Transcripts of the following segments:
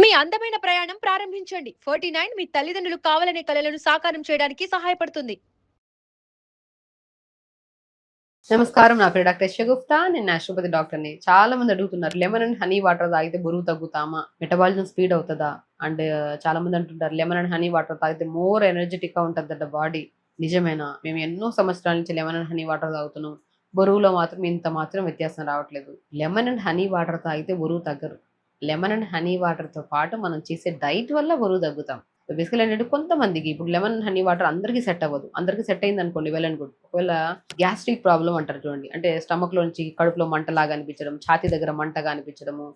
మీ అందమైన ప్రయాణం ప్రారంభించండి. 49 మీ తల్లిదండ్రులు కావాలనే కలలను సాకారం చేయడానికి సహాయపడుతుంది. నమస్కారం. నా పేరు డాక్టర్ షగుప్తా. నేను న్యాచురోపతి డాక్టర్ని. చాలా మంది అడుగుతున్నారు, లెమన్ అండ్ హనీ వాటర్ తాగితే బరువు తగ్గుతామా, మెటబాలిజం స్పీడ్ అవుతుందా? అండ్ చాలా మంది అంటుంటారు, లెమన్ అండ్ హనీ వాటర్ తాగితే మోర్ ఎనర్జెటిక్ గా ఉంటుందట బాడీ. నిజమేనా? మేము ఎన్నో సంవత్సరాల నుంచి లెమన్ అండ్ హనీ వాటర్ తాగుతున్నాం. బరువులో మాత్రం ఇంత మాత్రం వ్యత్యాసం రావట్లేదు. లెమన్ అండ్ హనీ వాటర్ తాగితే బరువు తగ్గరు. లెమన్ అండ్ హనీ వాటర్ తో పాటు మనం చేసే డైట్ వల్ల బరువు తగ్గుతాం. బేసికల్ ఏంటంటే, కొంతమందికి ఇప్పుడు లెమన్ హనీ వాటర్ అందరికీ సెట్ అవ్వదు. అందరికీ సెట్ అయింది అనుకోండి, వెల్ అండ్ గుడ్. ఒకవేళ గ్యాస్ట్రిక్ ప్రాబ్లం అంటారు చూడండి, అంటే స్టమక్ లోంచి కడుపులో మంటలాగా అనిపించడం, ఛాతీ దగ్గర మంటగా అనిపించడము,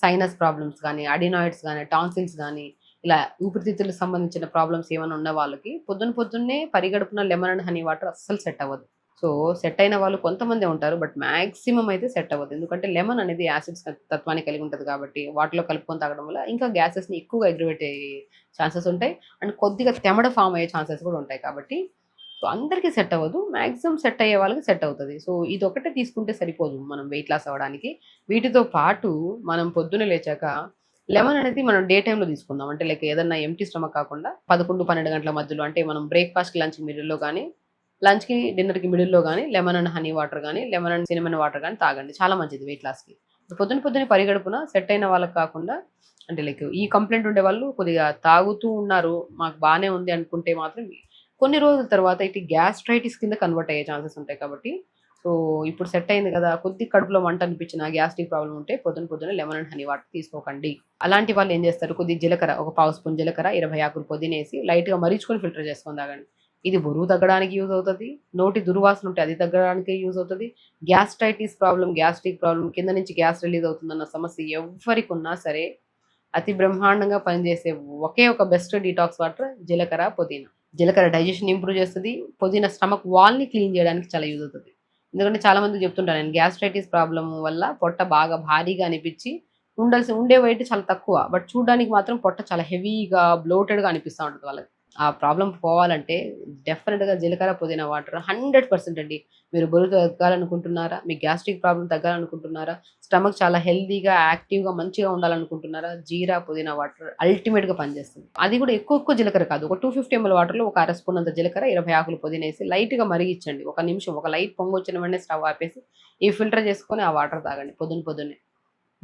సైనస్ ప్రాబ్లమ్స్ కానీ, అడినాయిడ్స్ కానీ, టాన్సిల్స్ కానీ, ఇలా ఊపిరితిత్తులకు సంబంధించిన ప్రాబ్లమ్స్ ఏమైనా ఉన్న వాళ్ళకి పొద్దున్నే పరిగడుపున లెమన్ అండ్ హనీ వాటర్ అస్సలు సెట్ అవ్వదు. సో సెట్ అయిన వాళ్ళు కొంతమంది ఉంటారు, బట్ మాక్సిమం అయితే సెట్ అవ్వదు. ఎందుకంటే లెమన్ అనేది యాసిడ్స్ తత్వాన్ని కలిగి ఉంటుంది కాబట్టి వాటిలో కలుపుకొని తాగడం వల్ల ఇంకా గ్యాసెస్ని ఎక్కువగా ఎగ్రివేట్ అయ్యే ఛాన్సెస్ ఉంటాయి. అండ్ కొద్దిగా తెమడ ఫామ్ అయ్యే ఛాన్సెస్ కూడా ఉంటాయి. కాబట్టి సో అందరికీ సెట్ అవ్వదు, మాక్సిమం సెట్ అయ్యే వాళ్ళకి సెట్ అవుతుంది. సో ఇది ఒకటే తీసుకుంటే సరిపోదు మనం వెయిట్ లాస్ అవ్వడానికి. వీటితో పాటు మనం పొద్దున్న లేచాక లెమన్ అనేది మనం డే టైంలో తీసుకుందాం. అంటే లైక్ ఏదన్నా ఎంటీ స్టమక్ కాకుండా 11-12 గంటల మధ్యలో, అంటే మనం బ్రేక్ఫాస్ట్ లంచ్ మిడిల్లో కానీ, లంచ్కి డిన్నర్కి మిడిల్లో కానీ లెమన్ అండ్ హనీ వాటర్ కానీ, లెమన్ అండ్ సినమన్ వాటర్ కానీ తాగండి. చాలా మంచిది వెయిట్ లాస్కి. పొద్దున్నే పరిగడుపున సెట్ అయిన వాళ్ళకి కాకుండా, అంటే లైక్ ఈ కంప్లైంట్ ఉండే వాళ్ళు కొద్దిగా తాగుతూ ఉన్నారు, మాకు బాగానే ఉంది అనుకుంటే మాత్రం కొన్ని రోజుల తర్వాత ఇటు గ్యాస్ట్రైటిస్ కింద కన్వర్ట్ అయ్యే ఛాన్సెస్ ఉంటాయి. కాబట్టి సో ఇప్పుడు సెట్ అయింది కదా, కొద్ది కడుపులో మంట అనిపించిన గ్యాస్ట్రిక్ ప్రాబ్లం ఉంటే పొద్దున్నే లెమన్ అండ్ హనీ వాటర్ తీసుకోకండి. అలాంటి వాళ్ళు ఏం చేస్తారు, కొద్ది జీలకర్ర, ఒక పావు స్పూన్ జీలకర్ర, 20 ఆకులు పుదీనేసి లైట్గా మరీచుకొని ఫిల్టర్ చేసుకొని తాగండి. ఇది బరువు తగ్గడానికి యూజ్ అవుతుంది. నోటి దుర్వాసన ఉంటే అది తగ్గడానికి యూజ్ అవుతుంది. గ్యాస్ట్రైటిస్ ప్రాబ్లం, గ్యాస్ట్రిక్ ప్రాబ్లం, కింద నుంచి గ్యాస్ రిలీజ్ అవుతుందన్న సమస్య ఎవరికి ఉన్నా సరే అతి బ్రహ్మాండంగా పనిచేసే ఒకే ఒక బెస్ట్ డీటాక్స్ వాటర్ జీలకర్ర, పుదీనా. జీలకర్ర డైజెషన్ ఇంప్రూవ్ చేస్తుంది. పుదీనా స్టమక్ వాల్ని క్లీన్ చేయడానికి చాలా యూజ్ అవుతుంది. ఎందుకంటే చాలా మంది చెప్తుంటాను నేను, గ్యాస్ట్రైటిస్ ప్రాబ్లం వల్ల పొట్ట బాగా భారీగా అనిపించి ఉండే వెయిట్ చాలా తక్కువ, బట్ చూడడానికి మాత్రం పొట్ట చాలా హెవీగా బ్లోటెడ్గా అనిపిస్తూ ఉంటుంది వాళ్ళకి. ఆ ప్రాబ్లం పోవాలంటే డెఫినెట్గా జీలకర్ర, పుదీనా వాటర్ 100% అండి. మీరు బరువు తగ్గాలనుకుంటున్నారా, మీ గ్యాస్ట్రిక్ ప్రాబ్లం తగ్గాలనుకుంటున్నారా, స్టమక్ చాలా హెల్దీగా యాక్టివ్గా మంచిగా ఉండాలనుకుంటున్నారా, జీరా, పుదీనా వాటర్ అల్టిమేట్గా పనిచేస్తుంది. అది కూడా ఎక్కువ జీలకర్ర కాదు, ఒక 250 ml వాటర్లో ఒక అర స్పూన్ అంత జీలకర్ర, 20 ఆకులు పుదీనా వేసి లైట్గా మరిగించండి. ఒక నిమిషం, ఒక లైట్ పొంగు వచ్చిన వెంటనే స్టవ్ ఆపేసి ఈ ఫిల్టర్ చేసుకొని ఆ వాటర్ తాగండి పొద్దున్నే.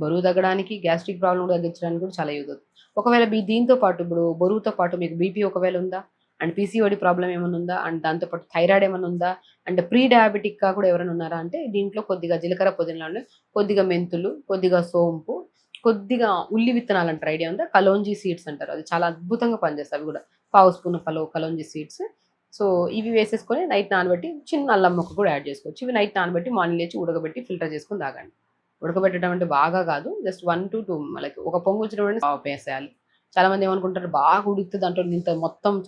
బరువు తగ్గడానికి, గ్యాస్ట్రిక్ ప్రాబ్లం తగ్గించడానికి కూడా చాలా యూజ్ అవుతుంది. ఒకవేళ దీంతో పాటు ఇప్పుడు బరువుతో పాటు మీకు బీపీ ఒకవేళ ఉందా, అండ్ పీసీఓడి ప్రాబ్లం ఏమైనా ఉందా, అండ్ దాంతోపాటు థైరాయిడ్ ఏమైనా ఉందా, అండ్ ప్రీ డయాబెటిక్గా కూడా ఎవరైనా ఉన్నారా అంటే దీంట్లో కొద్దిగా జీలకర్ర, పుదీనాలో కొద్దిగా మెంతులు, కొద్దిగా సోంపు, కొద్దిగా ఉల్లి విత్తనాలు అంటారు, ఐడియా ఉందా? కలోంజీ సీడ్స్ అంటారు, అది చాలా అద్భుతంగా పనిచేస్తాయి. అవి కూడా పావు స్పూన్ కలోంజీ సీడ్స్. సో ఇవి వేసేసుకొని నైట్ నానబెట్టి, చిన్న అల్లం ముక్క కూడా యాడ్ చేసుకోవచ్చు. ఇవి నైట్ నానబెట్టి మార్నింగ్ లేచి ఉడకబెట్టి ఫిల్టర్ చేసుకుని తాగండి. ఉడకబెట్టడం అంటే బాగా కాదు, జస్ట్ 1 to 2, లైక్ ఒక పొంగు వచ్చినప్పుడు స్టవ్ వేసేయాలి. చాలా మంది ఏమనుకుంటారు, బాగా ఉడికితే దాంట్లో ఇంత మొత్తం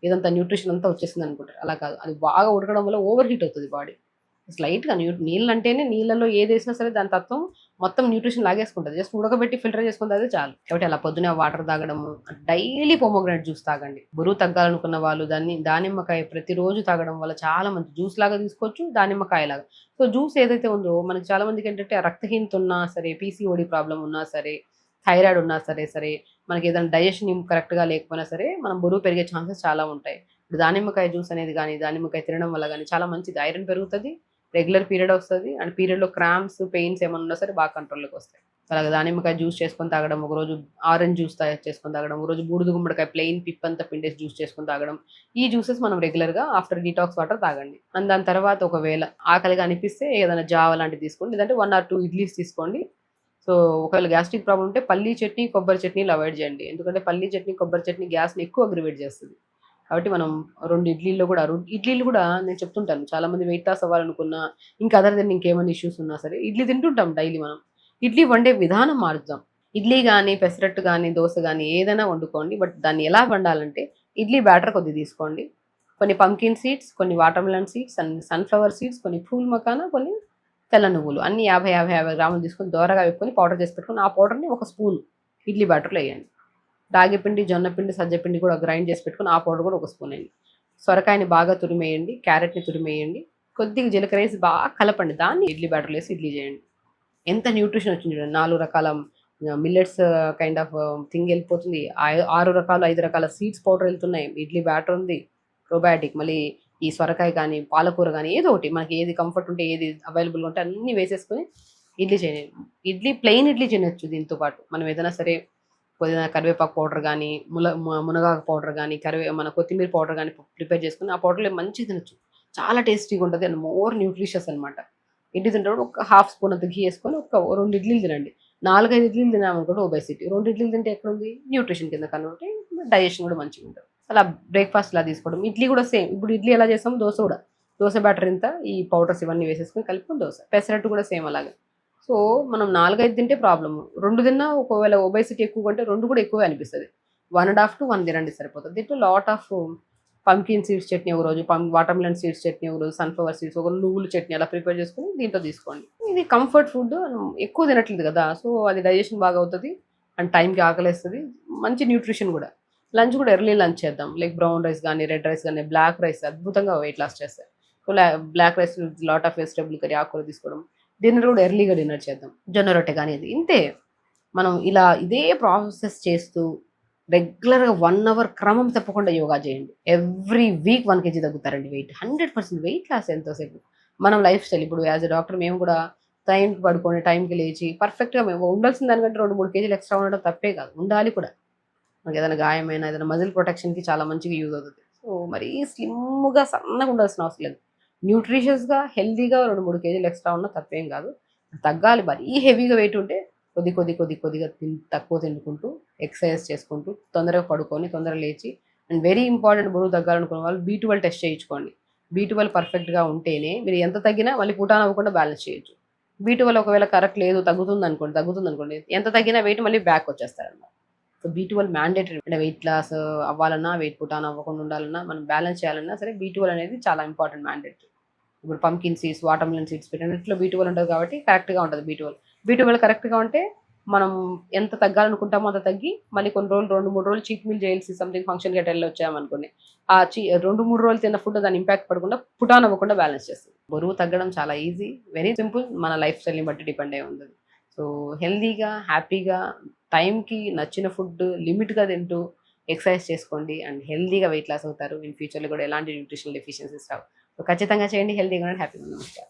ఇదంతా న్యూట్రిషన్ అంతా వచ్చేసింది అనుకుంటారు. అలా కాదు, అది బాగా ఉడకడం వల్ల ఓవర్ హీట్ అవుతుంది బాడీ. స్లైట్గా నీళ్ళు అంటేనే, నీళ్ళలో ఏది వేసినా సరే దాని తత్వం మొత్తం న్యూట్రిషన్ లాగేసుకుంటుంది. జస్ట్ ఉడకబెట్టి ఫిల్టర్ చేసుకుంటే అదే చాలు. కాబట్టి అలా పొద్దునే వాటర్ తాగడము, డైలీ పొమోగ్రానేట్ జ్యూస్ తాగండి. బరువు తగ్గాలనుకున్న వాళ్ళు దానిమ్మకాయ ప్రతిరోజు తాగడం వల్ల చాలా మంచి జ్యూస్ లాగా తీసుకోవచ్చు, దానిమ్మకాయ లాగా. సో జ్యూస్ ఏదైతే ఉందో, మనకి చాలా మందికి ఏంటంటే రక్తహీనత ఉన్నా సరే, పీసీఓడి ప్రాబ్లం ఉన్నా సరే, థైరాయిడ్ ఉన్నా సరే, మనకి ఏదైనా డైజెషన్ కరెక్ట్గా లేకపోయినా సరే మనం బరువు పెరిగే ఛాన్సెస్ చాలా ఉంటాయి. ఇప్పుడు దానిమ్మకాయ జ్యూస్ అనేది కానీ, దానిమ్మకాయ తినడం వల్ల కానీ చాలా మంచిది. ఐరన్ పెరుగుతుంది, రెగ్యులర్ పీరియడ్ వస్తుంది, అండ్ పీరియడ్లో క్రాంప్స్, పెయిన్స్ ఏమైనా ఉన్నా సరే బాగా కంట్రోల్లోకి వస్తాయి. అలాగే దానిమ్మకాయ జ్యూస్ చేసుకొని తాగడం, ఒకరోజు ఆరెంజ్ జ్యూస్ తయారు చేసుకొని తాగడం, ఒకరోజు బూడిద గుమ్మడికాయ ప్లెయిన్ పిప్ అంతా పిండేసి జ్యూస్ చేసుకొని తాగడం. ఈ జ్యూసెస్ మనం రెగ్యులర్గా ఆఫ్టర్ డీటాక్స్ వాటర్ తాగండి. అండ్ దాని తర్వాత ఒకవేళ ఆకలిగా అనిపిస్తే ఏదైనా జావ లాంటివి తీసుకోండి, లేదంటే 1 or 2 ఇడ్లీస్ తీసుకోండి. సో ఒకవేళ గ్యాస్ట్రిక్ ప్రాబ్లం ఉంటే పల్లీ చట్నీ, కొబ్బరి చట్నీలు అవాయిడ్ చేయండి. ఎందుకంటే పల్లీ చట్నీ, కొబ్బరి చట్నీ గ్యాస్ని ఎక్కువ అగ్రివేట్ చేస్తుంది. కాబట్టి మనం 2 ఇడ్లీలు కూడా నేను చెప్తుంటాను, చాలా మంది వెయిట్ లాస్ అవ్వాలనుకున్నా, ఇంకా అదర్ దెన్ ఇంకేమైనా ఇష్యూస్ ఉన్నా సరే ఇడ్లీ తింటుంటాం డైలీ. మనం ఇడ్లీ వండే విధానం మారుద్దాం. ఇడ్లీ కానీ, పెసరట్టు కానీ, దోశ కానీ ఏదైనా వండుకోండి, బట్ దాన్ని ఎలా వండాలంటే ఇడ్లీ బ్యాటర్ కొద్దిగా తీసుకోండి, కొన్ని పంకిన్ సీడ్స్, కొన్ని water melon seeds, sunflower seeds, కొన్ని పూల్ మకానా, కొన్ని తెల్ల నువ్వులు, అన్ని 50 గ్రాములు తీసుకొని దోరగా వేపుకొని పౌడర్ చేసి పెట్టుకొని ఆ పౌడర్ని ఒక స్పూన్ ఇడ్లీ బ్యాటర్లో వేయండి. రాగిపిండి, జొన్నపిండి, సజ్జపిండి కూడా గ్రైండ్ చేసి పెట్టుకుని ఆ పౌడర్ కూడా ఒక స్పూన్ వేయండి. సొరకాయని బాగా తురిమేయండి, క్యారెట్ని తురిమేయండి, కొద్దిగా జీలకర్ర వేసి బాగా కలపండి. దాన్ని ఇడ్లీ బ్యాటర్లో వేసి ఇడ్లీ చేయండి. ఎంత న్యూట్రిషన్ వచ్చింది చూడండి. 4 రకాల మిల్లెట్స్ కైండ్ ఆఫ్ థింగ్ వెళ్ళిపోతుంది. 6 రకాలు 5 రకాల సీడ్స్ పౌడర్ వెళ్తున్నాయి. ఇడ్లీ బ్యాటర్ ఉంది, ప్రోబయాటిక్, మళ్ళీ ఈ సొరకాయ కానీ పాలకూర కానీ ఏదో ఒకటి మనకి ఏది కంఫర్ట్ ఉంటే ఏది అవైలబుల్గా ఉంటే అన్నీ వేసేసుకొని ఇడ్లీ చేయండి. ఇడ్లీ ప్లెయిన్ ఇడ్లీ చేయొచ్చు. దీంతో పాటు మనం ఏదైనా సరే పుదీనా కరివేపాకు పౌడర్ కానీ మునగాకు పౌడర్ కానీ మన కొత్తిమీర పౌడర్ కానీ ప్రిపేర్ చేసుకుని ఆ పౌడర్లో మంచిగా తినొచ్చు. చాలా టేస్టీగా ఉంటుంది అండ్ మోర్ న్యూట్రిషియస్ అనమాట. ఇడ్లీ తింటే ఒక హాఫ్ స్పూన్ అంత ఘీ వేసుకొని ఒక 2 ఇడ్లీలు తినండి. 4-5 ఇడ్లీలు తినామనుకుంటే ఒబేసిటీ, 2 ఇడ్లీలు తింటే ఎక్కడ ఉంది న్యూట్రిషన్ కింద కనుక డైజెషన్ కూడా మంచిగా ఉంటుంది. అలా బ్రేక్ఫాస్ట్ ఇలా తీసుకోవడం. ఇడ్లీ కూడా సేమ్. ఇప్పుడు ఇడ్లీ ఎలా చేస్తాము, దోశ కూడా దోశ బ్యాటర్ ఇంత ఈ పౌడర్స్ ఇవన్నీ వేసేసుకొని కలుపుకొని దోశ. పెసరట్టు కూడా సేమ్ అలాగే. సో మనం 4-5 తింటే ప్రాబ్లము, 2 తిన్నా ఒకవేళ ఒబేసిటీ ఎక్కువ ఉంటే 2 కూడా ఎక్కువే అనిపిస్తుంది. 1.5 to 1 తినండి సరిపోతుంది. దీంట్లో lot of pumpkin seeds chutney ఒక రోజు, వాటర్ మిలన్ సీడ్స్ చట్నీ ఒక రోజు, సన్ఫ్లవర్ సీడ్స్ ఒక నువ్వుల చట్నీ అలా ప్రిపేర్ చేసుకుని దీంట్లో తీసుకోండి. ఇది కంఫర్ట్ ఫుడ్, ఎక్కువ తినట్లేదు కదా, సో అది డైజెషన్ బాగా అవుతుంది అండ్ టైంకి ఆకలేస్తుంది. మంచి న్యూట్రిషన్ కూడా. లంచ్ కూడా ఎర్లీ లంచ్ చేద్దాం. లైక్ బ్రౌన్ రైస్ కానీ రెడ్ రైస్ కానీ బ్లాక్ రైస్ అద్భుతంగా వెయిట్ లాస్ చేస్తాయి. So black rice lot of vegetable curry ఆకుకూర తీసుకోవడం. డిన్నర్ కూడా ఎర్లీగా డిన్నర్ చేద్దాం. జొన్న రొట్టె కానీ ఇది ఇంతే. మనం ఇలా ఇదే ప్రాసెస్ చేస్తూ రెగ్యులర్గా 1 hour క్రమం తప్పకుండా యోగా చేయండి. ఎవ్రీ వీక్ 1 kg తగ్గుతారండి వెయిట్. 100% వెయిట్ లాస్ ఎంతోసేపు. మనం లైఫ్ స్టైల్ ఇప్పుడు యాజ్ ఎ డాక్టర్ మేము కూడా టైంకి పడుకొని టైంకి లేచి పర్ఫెక్ట్గా మేము ఉండాల్సిన దానికంటే 2-3 kg ఎక్స్ట్రా ఉండడం తప్పే కాదు, ఉండాలి కూడా. మనకి ఏదైనా గాయమైనా ఏదైనా మజిల్ ప్రొటెక్షన్కి చాలా మంచిగా యూజ్ అవుతుంది. సో మరీ స్లిమ్గా సన్నగా ఉండాల్సిన అవసరం లేదు. న్యూట్రిషియస్గా హెల్తీగా 2-3 kg ఎక్స్ట్రా ఉన్నా తప్పేం కాదు. తగ్గాలి, మరీ హెవీగా వెయిట్ ఉంటే కొద్దిగా తక్కువ తింటుకుంటూ ఎక్సర్సైజ్ చేసుకుంటూ తొందరగా పడుకొని తొందరగా లేచి. అండ్ వెరీ ఇంపార్టెంట్, బరువు తగ్గాలనుకున్న వాళ్ళు B12 టెస్ట్ చేయించుకోండి. B12 పర్ఫెక్ట్గా ఉంటేనే మీరు ఎంత తగ్గినా మళ్ళీ పుటాన్ అవ్వకుండా బ్యాలెన్స్ చేయొచ్చు. B12 ఒకవేళ కరెక్ట్ లేదు, తగ్గుతుంది అనుకోండి, ఎంత తగ్గినా వెయిట్ మళ్ళీ బ్యాక్ వచ్చేస్తారన్నమాట. So B12 mandatory. అంటే వెయిట్ లాస్ అవ్వాలన్నా, వెయిట్ పుటాన్ అవ్వకుండా ఉండాలన్నా, మనం బ్యాలెన్స్ చేయాలన్నా సరే B12 అనేది చాలా ఇంపార్టెంట్, మ్యాండేటరీ. ఇప్పుడు pumpkin seeds, watermelon seeds పెట్టినట్లో B12 ఉంటుంది కాబట్టి కరెక్ట్గా ఉంటుంది. B12 కరెక్ట్గా ఉంటే మనం ఎంత తగ్గాలనుకుంటామో అంత తగ్గి మళ్ళీ కొన్ని రోజులు 2-3 రోజులు చీట్ మీల్ చేయాల్సి సంథింగ్ ఫంక్షన్ గట్ట వెళ్ళి వచ్చామనుకోండి, ఆ 2-3 రోజులు తిన్న ఫుడ్ దాని ఇంపాక్ట్ పడకుండా పుటాన్ అవ్వకుండా బ్యాలెన్స్ చేస్తుంది. బరువు తగ్గడం చాలా ఈజీ, వెరీ సింపుల్, మన లైఫ్ స్టైల్ని బట్టి డిపెండ్ అయి ఉంటుంది. సో హెల్దీగా హ్యాపీగా టైంకి నచ్చిన ఫుడ్ లిమిట్గా తింటూ ఎక్సర్సైజ్ చేసుకోండి అండ్ హెల్దీగా వెయిట్ లాస్ అవుతారు. ఇన్ ఫ్యూచర్లో కూడా ఎలాంటి న్యూట్రిషనల్ డెఫిషియన్సీస్ రావు. సో ఖచ్చితంగా చేయండి, హెల్దీగా ఉండండి, హ్యాపీగా ఉండండి.